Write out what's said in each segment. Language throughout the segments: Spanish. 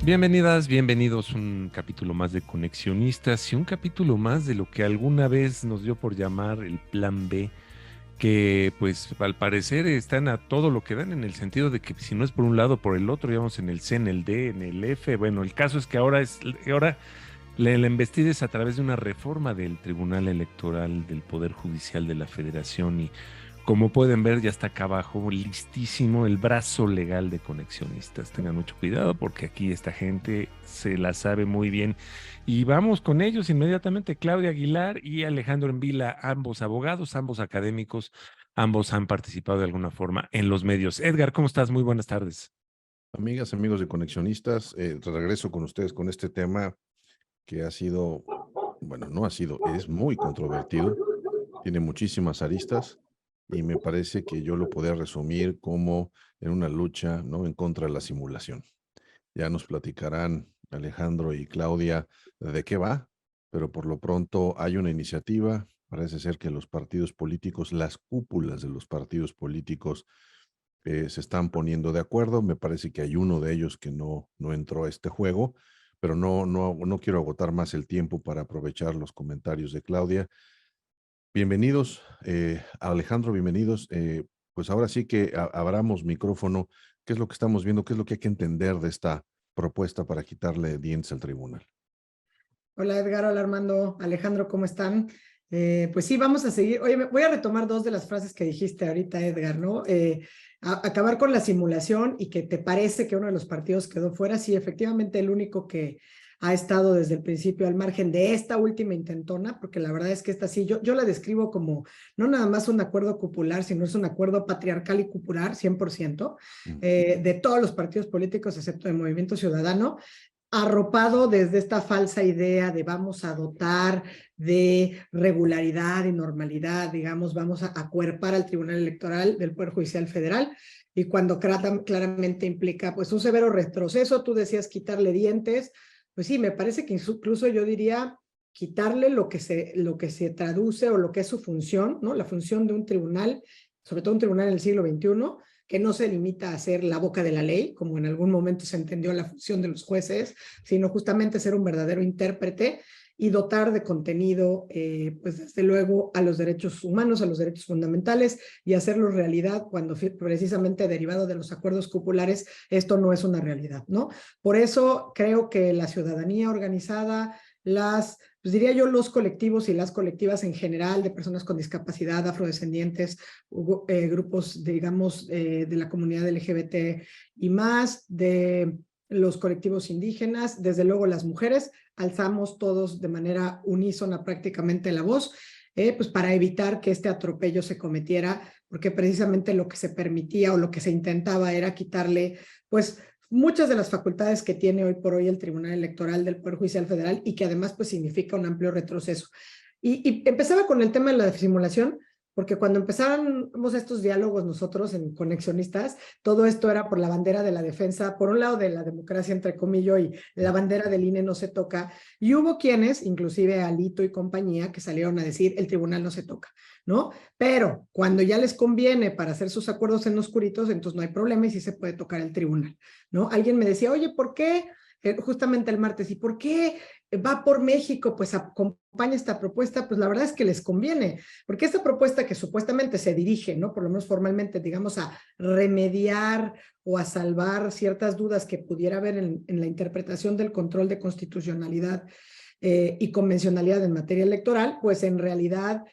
Bienvenidas, bienvenidos a un capítulo más de Conexionistas y un capítulo más de lo que alguna vez nos dio por llamar el Plan B, que pues al parecer están a todo lo que dan en el sentido de que si no es por un lado, por el otro, ya vamos en el C, en el D, en el F. Bueno, el caso es que ahora la embestida es a través de una reforma del Tribunal Electoral del Poder Judicial de la Federación y como pueden ver ya está acá abajo listísimo el brazo legal de Conexionistas. Tengan mucho cuidado porque aquí esta gente se la sabe muy bien. Y vamos con ellos inmediatamente, Claudia Aguilar y Alejandro Envila, ambos abogados, ambos académicos, ambos han participado de alguna forma en los medios. Edgar, ¿cómo estás? Muy buenas tardes. Amigas, amigos de Conexionistas, regreso con ustedes con este tema que ha sido, bueno, no ha sido, es muy controvertido, tiene muchísimas aristas y me parece que yo lo podría resumir como en una lucha, ¿no?, en contra de la simulación. Ya nos platicarán Alejandro y Claudia de qué va, pero por lo pronto hay una iniciativa. Parece ser que los partidos políticos, las cúpulas de los partidos políticos, se están poniendo de acuerdo. Me parece que hay uno de ellos que no entró a este juego, pero no quiero agotar más el tiempo para aprovechar los comentarios de Claudia. Bienvenidos, Alejandro, bienvenidos. Pues ahora sí que abramos micrófono. ¿Qué es lo que estamos viendo? ¿Qué es lo que hay que entender de esta propuesta para quitarle dientes al tribunal? Hola Edgar, hola Armando, Alejandro, ¿cómo están? Pues sí, vamos a seguir. Oye, voy a retomar dos de las frases que dijiste ahorita, Edgar, ¿no? Acabar con la simulación y que te parece que uno de los partidos quedó fuera. Sí, efectivamente, el único que ha estado desde el principio al margen de esta última intentona, porque la verdad es que esta sí, yo la describo como no nada más un acuerdo cupular, sino es un acuerdo patriarcal y cupular, 100%, de todos los partidos políticos, excepto el Movimiento Ciudadano, arropado desde esta falsa idea de vamos a dotar de regularidad y normalidad, digamos, vamos a acuerpar al Tribunal Electoral del Poder Judicial Federal, y cuando claramente implica pues un severo retroceso. Tú decías quitarle dientes, pues sí, me parece que incluso yo diría quitarle lo que se traduce o lo que es su función, ¿no? La función de un tribunal, sobre todo un tribunal en el siglo XXI, que no se limita a ser la boca de la ley, como en algún momento se entendió la función de los jueces, sino justamente ser un verdadero intérprete y dotar de contenido, pues desde luego, a los derechos humanos, a los derechos fundamentales, y hacerlo realidad cuando precisamente derivado de los acuerdos cupulares esto no es una realidad, ¿no? Por eso creo que la ciudadanía organizada, pues diría yo, los colectivos y las colectivas en general de personas con discapacidad, afrodescendientes, grupos, digamos, de la comunidad LGBT y más, de los colectivos indígenas, desde luego las mujeres, alzamos todos de manera unísona prácticamente la voz, pues para evitar que este atropello se cometiera, porque precisamente lo que se permitía o lo que se intentaba era quitarle, pues, muchas de las facultades que tiene hoy por hoy el Tribunal Electoral del Poder Judicial Federal y que además pues significa un amplio retroceso. Y empezaba con el tema de la simulación, porque cuando empezábamos estos diálogos nosotros en Conexionistas, todo esto era por la bandera de la defensa, por un lado de la democracia entre comillas, y la bandera del INE no se toca, y hubo quienes, inclusive Alito y compañía, que salieron a decir el tribunal no se toca, ¿no? Pero cuando ya les conviene para hacer sus acuerdos en oscuritos, entonces no hay problema y sí se puede tocar el tribunal, ¿no? Alguien me decía, oye, ¿por qué? Justamente el martes, ¿y por qué va por México? Pues acompaña esta propuesta. Pues la verdad es que les conviene, porque esta propuesta que supuestamente se dirige, ¿no?, por lo menos formalmente, digamos, a remediar o a salvar ciertas dudas que pudiera haber en la interpretación del control de constitucionalidad y convencionalidad en materia electoral, pues en realidad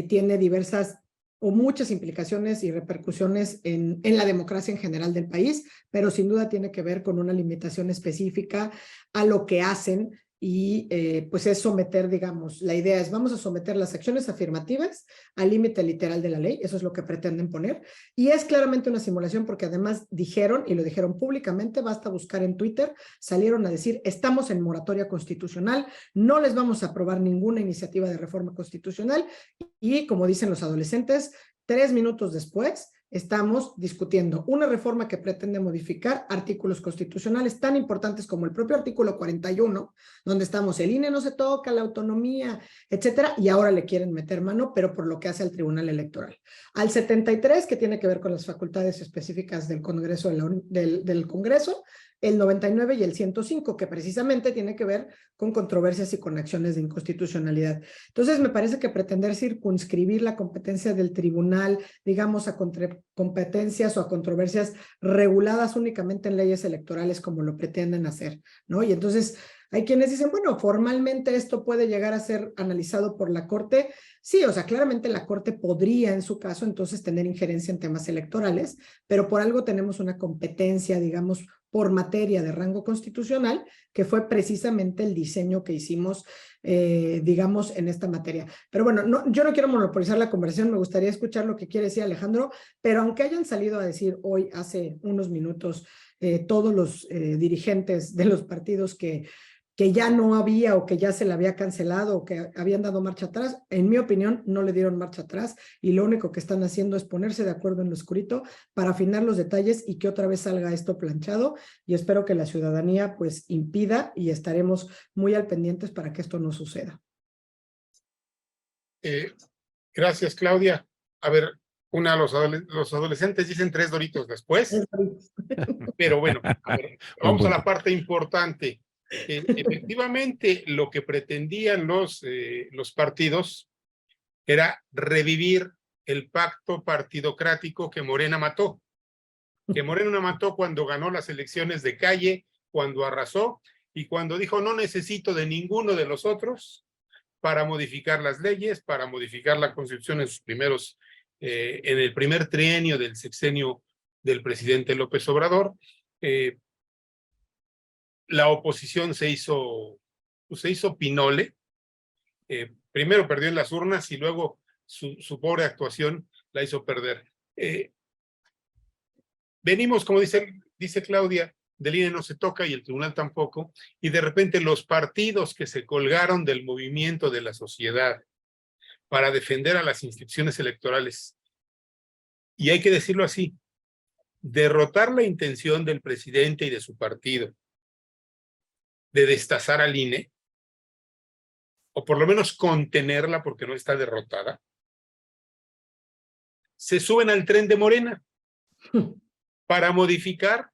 tiene diversas o muchas implicaciones y repercusiones en la democracia en general del país, pero sin duda tiene que ver con una limitación específica a lo que hacen y pues es someter, digamos, la idea es vamos a someter las acciones afirmativas al límite literal de la ley, eso es lo que pretenden poner, y es claramente una simulación porque además dijeron, y lo dijeron públicamente, basta buscar en Twitter, salieron a decir estamos en moratoria constitucional, no les vamos a aprobar ninguna iniciativa de reforma constitucional, y como dicen los adolescentes, 3 minutos después estamos discutiendo una reforma que pretende modificar artículos constitucionales tan importantes como el propio artículo 41, donde estamos, el INE no se toca, la autonomía, etcétera, y ahora le quieren meter mano, pero por lo que hace al Tribunal Electoral. Al 73, que tiene que ver con las facultades específicas del Congreso, del Congreso, el 99 y el 105, que precisamente tiene que ver con controversias y con acciones de inconstitucionalidad. Entonces, me parece que pretender circunscribir la competencia del tribunal, digamos, a competencias o a controversias reguladas únicamente en leyes electorales como lo pretenden hacer, ¿no? Y entonces hay quienes dicen, bueno, formalmente esto puede llegar a ser analizado por la Corte. Sí, o sea, claramente la Corte podría en su caso entonces tener injerencia en temas electorales, pero por algo tenemos una competencia, digamos, por materia de rango constitucional, que fue precisamente el diseño que hicimos, digamos, en esta materia. Pero bueno, no, yo no quiero monopolizar la conversación, me gustaría escuchar lo que quiere decir Alejandro, pero aunque hayan salido a decir hoy, hace unos minutos, todos los dirigentes de los partidos que ya no había o que ya se le había cancelado o que habían dado marcha atrás, en mi opinión no le dieron marcha atrás y lo único que están haciendo es ponerse de acuerdo en lo oscurito para afinar los detalles y que otra vez salga esto planchado, y espero que la ciudadanía pues impida, y estaremos muy al pendientes para que esto no suceda. Gracias, Claudia. A ver, los adolescentes dicen 3 Doritos después, pero bueno, a ver, vamos a la parte importante. Efectivamente, lo que pretendían los partidos era revivir el pacto partidocrático que Morena mató. Que Morena mató cuando ganó las elecciones de calle, cuando arrasó y cuando dijo no necesito de ninguno de los otros para modificar las leyes, para modificar la Constitución en sus primeros, en el primer trienio del sexenio del presidente López Obrador. La oposición se hizo pinole. Primero perdió en las urnas y luego su pobre actuación la hizo perder. Venimos, como dice Claudia, del INE no se toca y el tribunal tampoco, y de repente los partidos que se colgaron del movimiento de la sociedad para defender a las instituciones electorales, y hay que decirlo así, derrotar la intención del presidente y de su partido de destazar al INE, o por lo menos contenerla porque no está derrotada, se suben al tren de Morena para modificar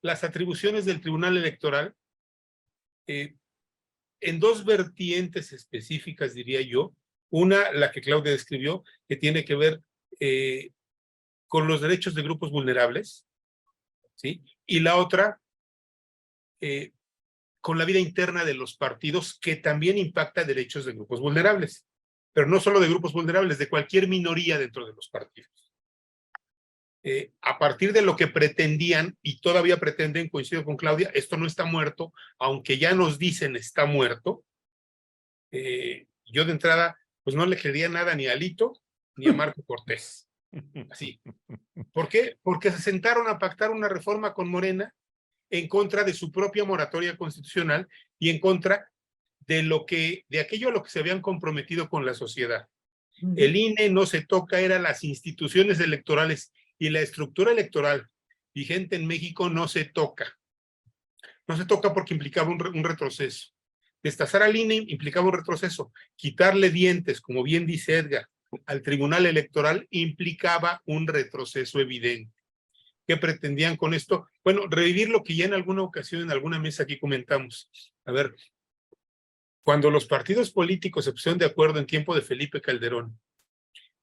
las atribuciones del Tribunal Electoral en 2 vertientes específicas, diría yo. Una, la que Claudia describió, que tiene que ver con los derechos de grupos vulnerables, ¿sí? Y la otra, con la vida interna de los partidos, que también impacta derechos de grupos vulnerables, pero no solo de grupos vulnerables, de cualquier minoría dentro de los partidos. A partir de lo que pretendían, y todavía pretenden, coincido con Claudia, esto no está muerto, aunque ya nos dicen está muerto. Yo de entrada, pues no le quería nada ni a Alito, ni a Marco Cortés. Así. ¿Por qué? Porque se sentaron a pactar una reforma con Morena en contra de su propia moratoria constitucional y en contra de aquello a lo que se habían comprometido con la sociedad. El INE no se toca, eran las instituciones electorales y la estructura electoral vigente en México no se toca. No se toca porque implicaba un retroceso. Destazar al INE implicaba un retroceso. Quitarle dientes, como bien dice Edgar, al Tribunal Electoral implicaba un retroceso evidente. ¿Qué pretendían con esto? Bueno, revivir lo que ya en alguna ocasión, en alguna mesa aquí comentamos. A ver, cuando los partidos políticos se pusieron de acuerdo en tiempo de Felipe Calderón,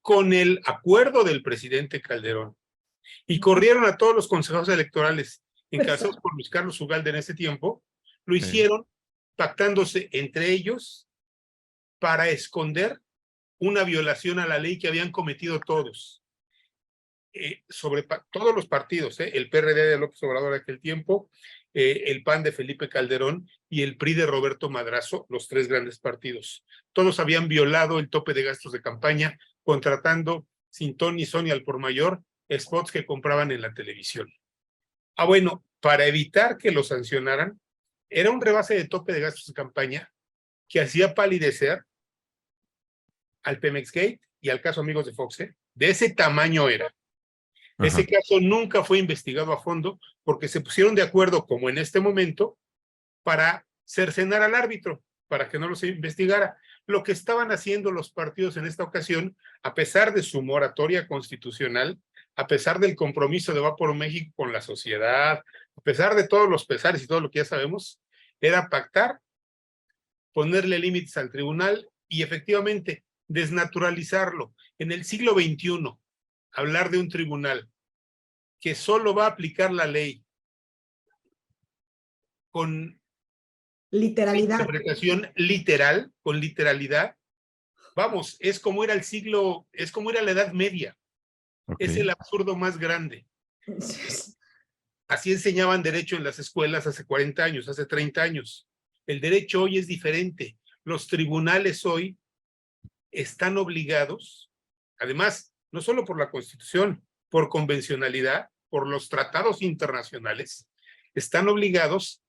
con el acuerdo del presidente Calderón, y corrieron a todos los consejeros electorales encabezados por Luis Carlos Ugalde en ese tiempo, lo hicieron pactándose entre ellos para esconder una violación a la ley que habían cometido todos. Sobre todos los partidos, el PRD de López Obrador en aquel tiempo, el PAN de Felipe Calderón y el PRI de Roberto Madrazo, los 3 grandes partidos. Todos habían violado el tope de gastos de campaña, contratando sin ton ni son y al por mayor spots que compraban en la televisión. Bueno, para evitar que lo sancionaran, era un rebase de tope de gastos de campaña que hacía palidecer al Pemex Gate y al caso Amigos de Fox. De ese tamaño era. Ajá. Ese caso nunca fue investigado a fondo porque se pusieron de acuerdo, como en este momento, para cercenar al árbitro, para que no los investigara. Lo que estaban haciendo los partidos en esta ocasión, a pesar de su moratoria constitucional, a pesar del compromiso de Va por México con la sociedad, a pesar de todos los pesares y todo lo que ya sabemos, era pactar, ponerle límites al tribunal y efectivamente desnaturalizarlo. En el siglo XXI, hablar de un tribunal que solo va a aplicar la ley con Literalidad. interpretación literal, con literalidad, vamos, es como era la Edad Media. Es el absurdo más grande. Así enseñaban derecho en las escuelas hace 40 años, hace 30 años. El derecho hoy es diferente. Los tribunales hoy están obligados, además, no solo por la Constitución, por convencionalidad, por los tratados internacionales, están obligados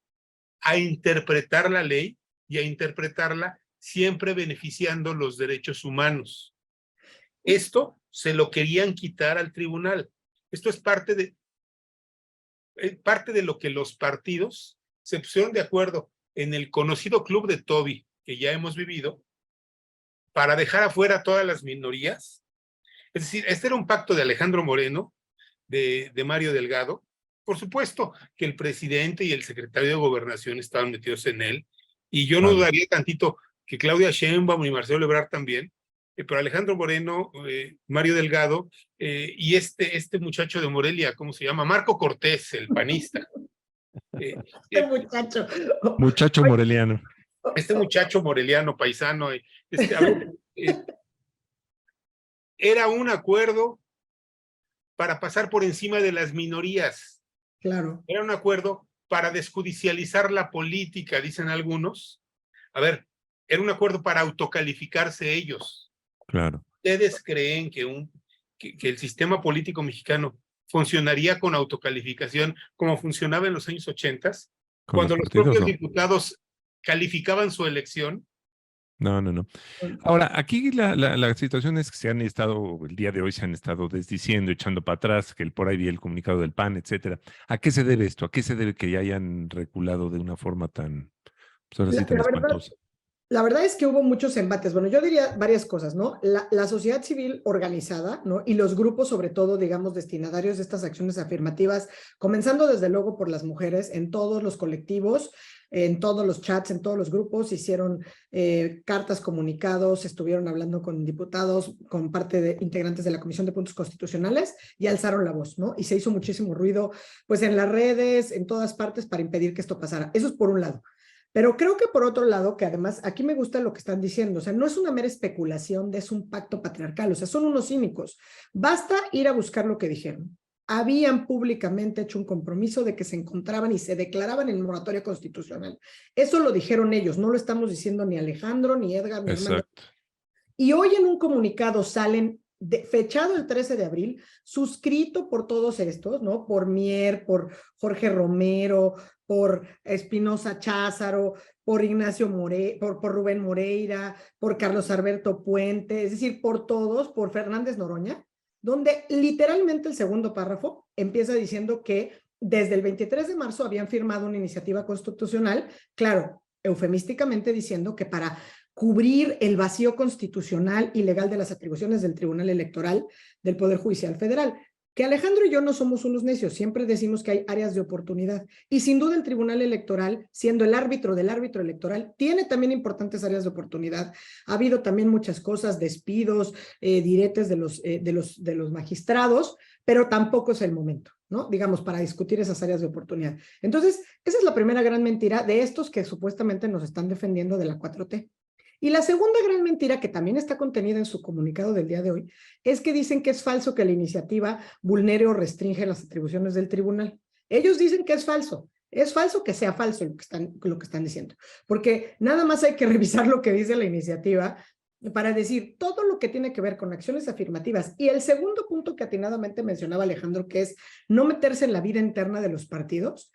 a interpretar la ley y a interpretarla siempre beneficiando los derechos humanos. Esto se lo querían quitar al tribunal. Esto es parte de lo que los partidos se pusieron de acuerdo en el conocido Club de Toby, que ya hemos vivido, para dejar afuera todas las minorías. Es decir, este era un pacto de Alejandro Moreno, de Mario Delgado. Por supuesto que el presidente y el secretario de Gobernación estaban metidos en él, y yo no dudaría tantito que Claudia Sheinbaum y Marcelo Ebrard también, pero Alejandro Moreno, Mario Delgado, y este muchacho de Morelia, ¿cómo se llama? Marco Cortés, el panista. Muchacho. Muchacho moreliano. Este muchacho moreliano, paisano, era un acuerdo para pasar por encima de las minorías. Claro. Era un acuerdo para desjudicializar la política, dicen algunos. A ver, era un acuerdo para autocalificarse ellos. Claro. ¿Ustedes creen que el sistema político mexicano funcionaría con autocalificación como funcionaba en los años 80? Cuando los propios diputados calificaban su elección. No. Ahora, aquí la situación es que el día de hoy se han estado desdiciendo, echando para atrás, que por ahí vi el comunicado del PAN, etcétera. ¿A qué se debe esto? ¿A qué se debe que ya hayan reculado de una forma tan, pues ahora sí, tan espantosa? La verdad es que hubo muchos embates. Bueno, yo diría varias cosas, ¿no? La sociedad civil organizada, ¿no? Y los grupos, sobre todo, digamos, destinatarios de estas acciones afirmativas, comenzando desde luego por las mujeres, en todos los colectivos, en todos los chats, en todos los grupos, hicieron cartas, comunicados, estuvieron hablando con diputados, con parte de integrantes de la Comisión de Puntos Constitucionales, y alzaron la voz, ¿no? Y se hizo muchísimo ruido, pues en las redes, en todas partes, para impedir que esto pasara. Eso es por un lado. Pero creo que por otro lado, que además aquí me gusta lo que están diciendo, o sea, no es una mera especulación es un pacto patriarcal, o sea, son unos cínicos. Basta ir a buscar lo que dijeron. Habían públicamente hecho un compromiso de que se encontraban y se declaraban en moratoria constitucional. Eso lo dijeron ellos, no lo estamos diciendo ni Alejandro, ni Edgar, ni Armando. Y hoy en un comunicado salen, fechado el 13 de abril, suscrito por todos estos, ¿no? Por Mier, por Jorge Romero, por Espinosa Cházaro, por Ignacio por Rubén Moreira, por Carlos Alberto Puente, es decir, por todos, por Fernández Noroña, donde literalmente el segundo párrafo empieza diciendo que desde el 23 de marzo habían firmado una iniciativa constitucional, claro, eufemísticamente diciendo que para cubrir el vacío constitucional y legal de las atribuciones del Tribunal Electoral del Poder Judicial Federal. Que Alejandro y yo no somos unos necios, siempre decimos que hay áreas de oportunidad, y sin duda el Tribunal Electoral, siendo el árbitro del árbitro electoral, tiene también importantes áreas de oportunidad. Ha habido también muchas cosas, despidos, diretes de los magistrados, pero tampoco es el momento, ¿no? Digamos, para discutir esas áreas de oportunidad. Entonces, esa es la primera gran mentira de estos que supuestamente nos están defendiendo de la 4T. Y la segunda gran mentira, que también está contenida en su comunicado del día de hoy, es que dicen que es falso que la iniciativa vulnere o restringe las atribuciones del tribunal. Ellos dicen que es falso. Es falso que sea falso lo que están diciendo, porque nada más hay que revisar lo que dice la iniciativa para decir todo lo que tiene que ver con acciones afirmativas. Y el segundo punto que atinadamente mencionaba Alejandro, que es no meterse en la vida interna de los partidos,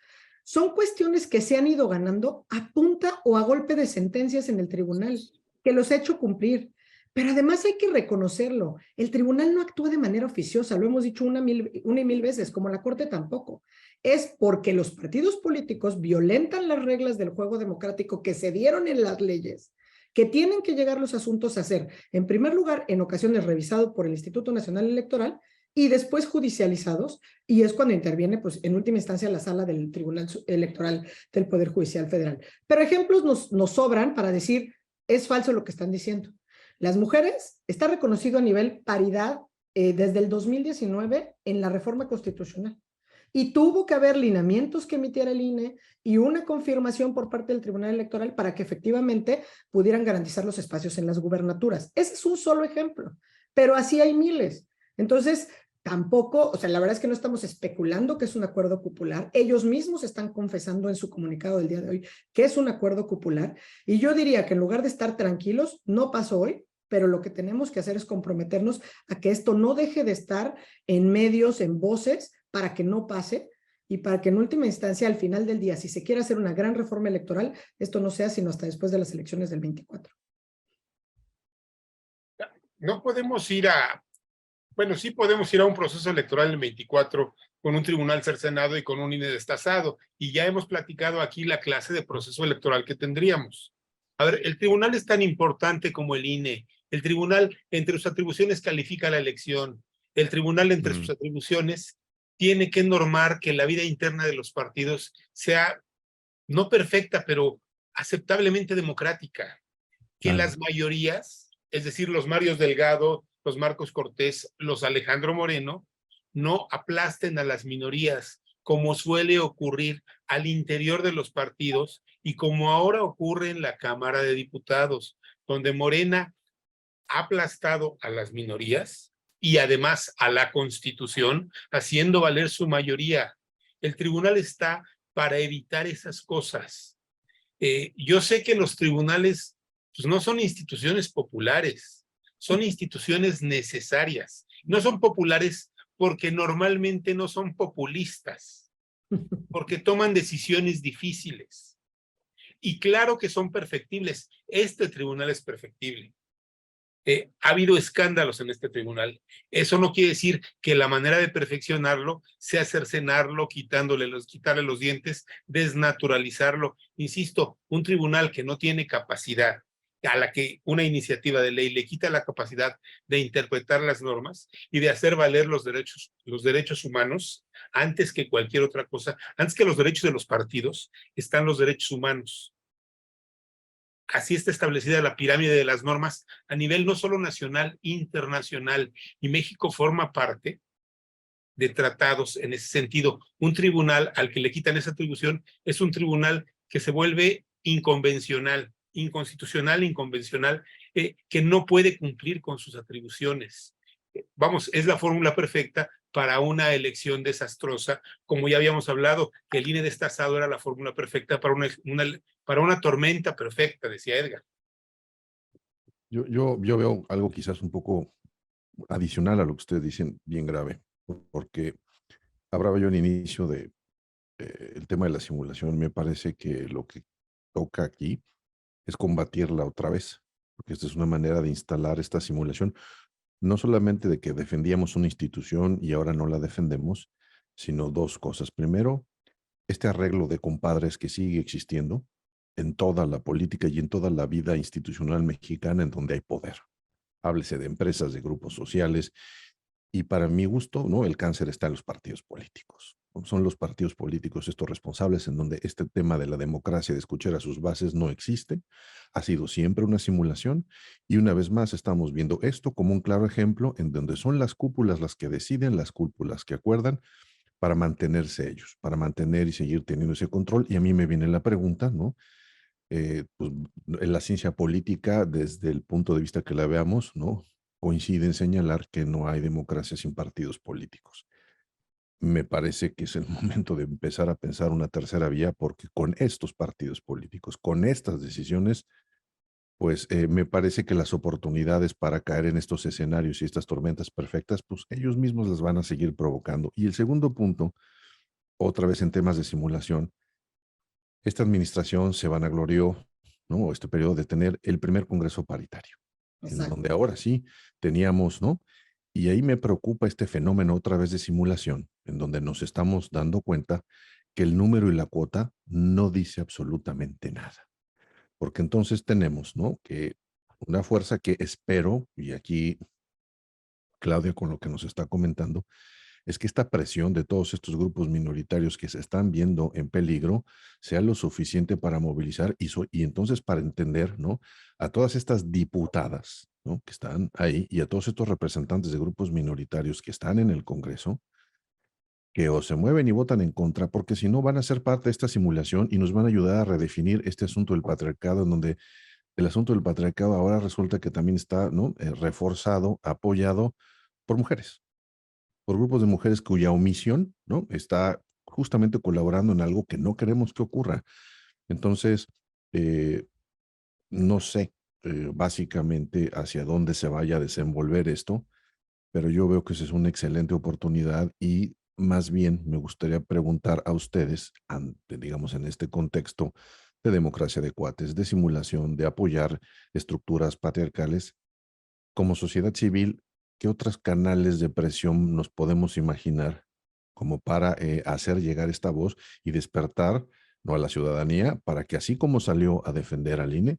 son cuestiones que se han ido ganando a punta o a golpe de sentencias en el tribunal, que los ha hecho cumplir. Pero además hay que reconocerlo, el tribunal no actúa de manera oficiosa, lo hemos dicho una y mil veces, como la Corte tampoco. Es porque los partidos políticos violentan las reglas del juego democrático que se dieron en las leyes, que tienen que llegar los asuntos a ser, en primer lugar, en ocasiones revisado por el Instituto Nacional Electoral, y después judicializados, y es cuando interviene, pues, en última instancia, la sala del Tribunal Electoral del Poder Judicial Federal. Pero ejemplos nos sobran para decir, es falso lo que están diciendo. Las mujeres, está reconocido a nivel paridad desde el 2019 en la reforma constitucional. Y tuvo que haber lineamientos que emitiera el INE y una confirmación por parte del Tribunal Electoral para que efectivamente pudieran garantizar los espacios en las gubernaturas. Ese es un solo ejemplo, pero así hay miles. Entonces, tampoco, o sea, la verdad es que no estamos especulando que es un acuerdo cupular. Ellos mismos están confesando en su comunicado del día de hoy que es un acuerdo cupular. Y yo diría que en lugar de estar tranquilos, no pasó hoy, pero lo que tenemos que hacer es comprometernos a que esto no deje de estar en medios, en voces, para que no pase y para que en última instancia, al final del día, si se quiere hacer una gran reforma electoral, esto no sea sino hasta después de las elecciones del 24. No podemos ir a, bueno, sí podemos ir a un proceso electoral el 24 con un tribunal cercenado y con un INE destazado, y ya hemos platicado aquí la clase de proceso electoral que tendríamos. A ver, el tribunal es tan importante como el INE. El tribunal, entre sus atribuciones, califica la elección. El tribunal, entre sus atribuciones, tiene que normar que la vida interna de los partidos sea no perfecta, pero aceptablemente democrática. Que las mayorías, es decir, los Marios Delgado, los Marcos Cortés, los Alejandro Moreno, no aplasten a las minorías, como suele ocurrir al interior de los partidos y como ahora ocurre en la Cámara de Diputados, donde Morena ha aplastado a las minorías y además a la Constitución, haciendo valer su mayoría. El tribunal está para evitar esas cosas. Yo sé que los tribunales pues, no son instituciones populares, son instituciones necesarias. No son populares porque normalmente no son populistas, porque toman decisiones difíciles. Y claro que son perfectibles. Este tribunal es perfectible. Ha habido escándalos en este tribunal. Eso no quiere decir que la manera de perfeccionarlo sea cercenarlo, quitarle los dientes, desnaturalizarlo. Insisto, un tribunal que no tiene capacidad, a la que una iniciativa de ley le quita la capacidad de interpretar las normas y de hacer valer los derechos humanos antes que cualquier otra cosa, antes que los derechos de los partidos, están los derechos humanos. Así está establecida la pirámide de las normas a nivel no solo nacional, internacional, y México forma parte de tratados en ese sentido. Un tribunal al que le quitan esa atribución es un tribunal que se vuelve inconvencional, inconstitucional, inconvencional, que no puede cumplir con sus atribuciones. Vamos, es la fórmula perfecta para una elección desastrosa, como ya habíamos hablado, que el INE destazado era la fórmula perfecta para una tormenta perfecta, decía Edgar. Yo veo algo quizás un poco adicional a lo que ustedes dicen, bien grave, porque hablaba yo al inicio de el tema de la simulación. Me parece que lo que toca aquí es combatirla otra vez, porque esta es una manera de instalar esta simulación, no solamente de que defendíamos una institución y ahora no la defendemos, sino dos cosas. Primero, este arreglo de compadres que sigue existiendo en toda la política y en toda la vida institucional mexicana en donde hay poder. Háblese de empresas, de grupos sociales, y para mi gusto, ¿no? El cáncer está en los partidos políticos. Son los partidos políticos estos responsables en donde este tema de la democracia, de escuchar a sus bases, no existe. Ha sido siempre una simulación y una vez más estamos viendo esto como un claro ejemplo en donde son las cúpulas las que deciden, las cúpulas que acuerdan para mantenerse ellos, para mantener y seguir teniendo ese control. Y a mí me viene la pregunta, ¿no? Pues, en la ciencia política, desde el punto de vista que la veamos, ¿no? Coincide en señalar que no hay democracia sin partidos políticos. Me parece que es el momento de empezar a pensar una tercera vía, porque con estos partidos políticos, con estas decisiones, pues me parece que las oportunidades para caer en estos escenarios y estas tormentas perfectas, pues ellos mismos las van a seguir provocando. Y el segundo punto, otra vez en temas de simulación, esta administración se vanaglorió, ¿no? Este periodo de tener el primer Congreso paritario, en donde ahora sí teníamos, ¿no? Y ahí me preocupa este fenómeno otra vez de simulación, en donde nos estamos dando cuenta que el número y la cuota no dice absolutamente nada. Porque entonces tenemos, ¿no? Que una fuerza que espero, y aquí Claudia, con lo que nos está comentando, es que esta presión de todos estos grupos minoritarios que se están viendo en peligro sea lo suficiente para movilizar y entonces para entender, ¿no?, a todas estas diputadas, ¿no?, que están ahí y a todos estos representantes de grupos minoritarios que están en el Congreso, que o se mueven y votan en contra, porque si no van a ser parte de esta simulación y nos van a ayudar a redefinir este asunto del patriarcado, en donde el asunto del patriarcado ahora resulta que también está, ¿no?, reforzado, apoyado por mujeres, por grupos de mujeres cuya omisión, ¿no?, está justamente colaborando en algo que no queremos que ocurra. Entonces, eh, no sé básicamente hacia dónde se vaya a desenvolver esto, pero yo veo que esa es una excelente oportunidad y más bien me gustaría preguntar a ustedes, digamos, en este contexto de democracia de cuates, de simulación, de apoyar estructuras patriarcales, como sociedad civil, ¿qué otros canales de presión nos podemos imaginar como para hacer llegar esta voz y despertar, ¿no?, a la ciudadanía para que así como salió a defender al INE,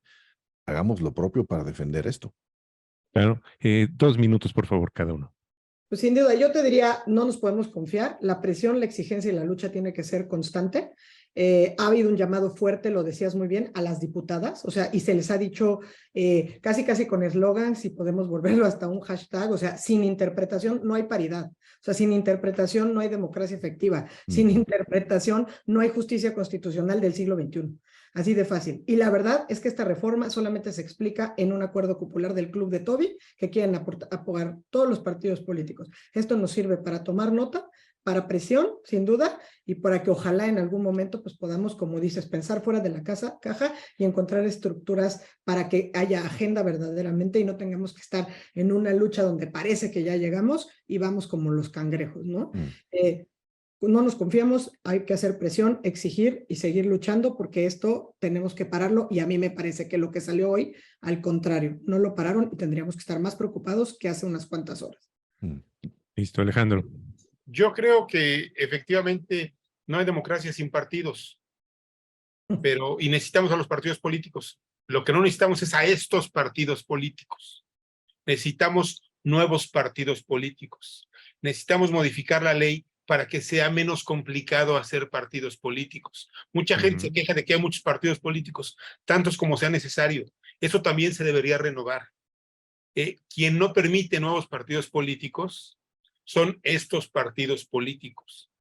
hagamos lo propio para defender esto? Claro. 2 minutos, por favor, cada uno. Pues sin duda, yo te diría, no nos podemos confiar, la presión, la exigencia y la lucha tiene que ser constante. Ha habido un llamado fuerte, lo decías muy bien, a las diputadas, o sea, y se les ha dicho casi con eslogan, si podemos volverlo hasta un hashtag, o sea, sin interpretación no hay paridad, o sea, sin interpretación no hay democracia efectiva, sin interpretación no hay justicia constitucional del siglo XXI. Así de fácil. Y la verdad es que esta reforma solamente se explica en un acuerdo popular del Club de Toby que quieren apoyar todos los partidos políticos. Esto nos sirve para tomar nota, para presión, sin duda, y para que ojalá en algún momento pues podamos, como dices, pensar fuera de la caja y encontrar estructuras para que haya agenda verdaderamente y no tengamos que estar en una lucha donde parece que ya llegamos y vamos como los cangrejos, ¿no? No nos confiamos, hay que hacer presión, exigir y seguir luchando porque esto tenemos que pararlo y a mí me parece que lo que salió hoy, al contrario, no lo pararon y tendríamos que estar más preocupados que hace unas cuantas horas. Listo, Alejandro. Yo creo que efectivamente no hay democracia sin partidos, y necesitamos a los partidos políticos. Lo que no necesitamos es a estos partidos políticos. Necesitamos nuevos partidos políticos. Necesitamos modificar la ley para que sea menos complicado hacer partidos políticos. Mucha gente se queja de que hay muchos partidos políticos, tantos como sea necesario. Eso también se debería renovar. Quien no permite nuevos partidos políticos son estos partidos políticos.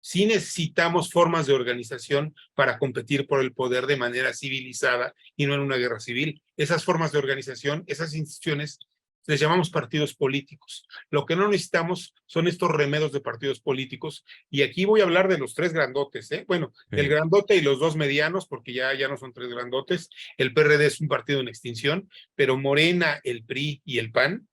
Sí necesitamos formas de organización para competir por el poder de manera civilizada y no en una guerra civil. Esas formas de organización, esas instituciones, les llamamos partidos políticos. Lo que no necesitamos son estos remedos de partidos políticos. Y aquí voy a hablar de los tres grandotes, Bueno, el grandote y los dos medianos, porque ya no son tres grandotes. El PRD es un partido en extinción, pero Morena, el PRI y el PAN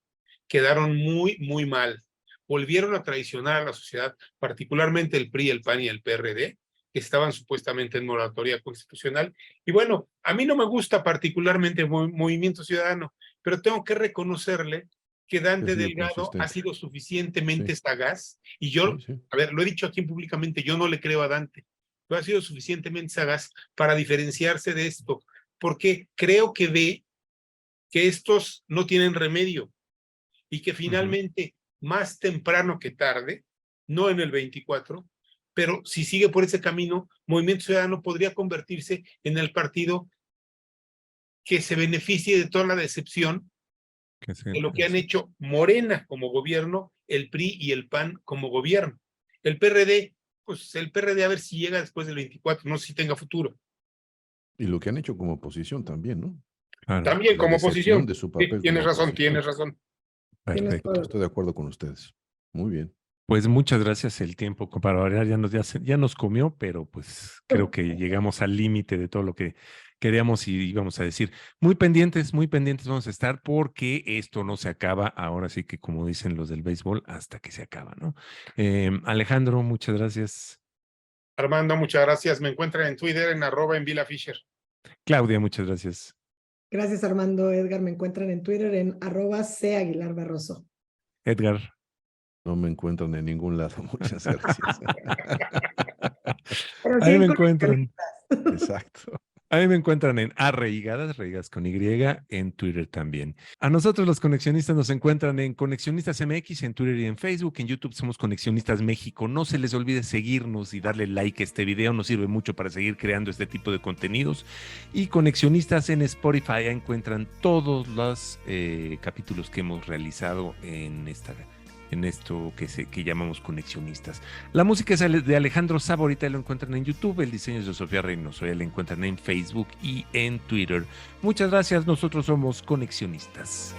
quedaron muy, muy mal. Volvieron a traicionar a la sociedad, particularmente el PRI, el PAN y el PRD, que estaban supuestamente en moratoria constitucional. Y bueno, a mí no me gusta particularmente el Movimiento Ciudadano, pero tengo que reconocerle que Dante Delgado ha sido suficientemente sagaz, y yo, a ver, lo he dicho aquí públicamente, yo no le creo a Dante, pero ha sido suficientemente sagaz para diferenciarse de esto, porque creo que ve que estos no tienen remedio, y que finalmente, más temprano que tarde, no en el 24, pero si sigue por ese camino, Movimiento Ciudadano podría convertirse en el partido que se beneficie de toda la decepción de lo que han hecho Morena como gobierno, el PRI y el PAN como gobierno. El PRD, pues el PRD a ver si llega después del 24, no sé si tenga futuro. Y lo que han hecho como oposición también, ¿no? Claro. También La como decepción oposición. de su papel Tienes como razón, oposición. tienes razón. Perfecto. Estoy de acuerdo con ustedes. Muy bien. Pues muchas gracias. El tiempo para variar ya nos comió, pero pues creo que llegamos al límite de todo lo que queríamos y íbamos a decir. Muy pendientes vamos a estar porque esto no se acaba. Ahora sí que como dicen los del béisbol, hasta que se acaba, ¿no? Alejandro, muchas gracias. Armando, muchas gracias. Me encuentran en Twitter en @enVilaFisher. Claudia, muchas gracias. Gracias, Armando. Edgar, me encuentran en Twitter en @CAguilarBarroso. Edgar. No me encuentran en ningún lado. Muchas gracias. Pero Ahí sí, me encuentran. Exacto. A mí me encuentran en Reigadas con Y, en Twitter también. A nosotros los conexionistas nos encuentran en Conexionistas MX, en Twitter y en Facebook. En YouTube somos Conexionistas México. No se les olvide seguirnos y darle like a este video. Nos sirve mucho para seguir creando este tipo de contenidos. Y Conexionistas en Spotify, ahí encuentran todos los capítulos que hemos realizado en esto que llamamos Conexionistas. La música es de Alejandro Sabo, ahorita lo encuentran en YouTube, el diseño es de Sofía Reynoso, ya lo encuentran en Facebook y en Twitter. Muchas gracias, nosotros somos Conexionistas.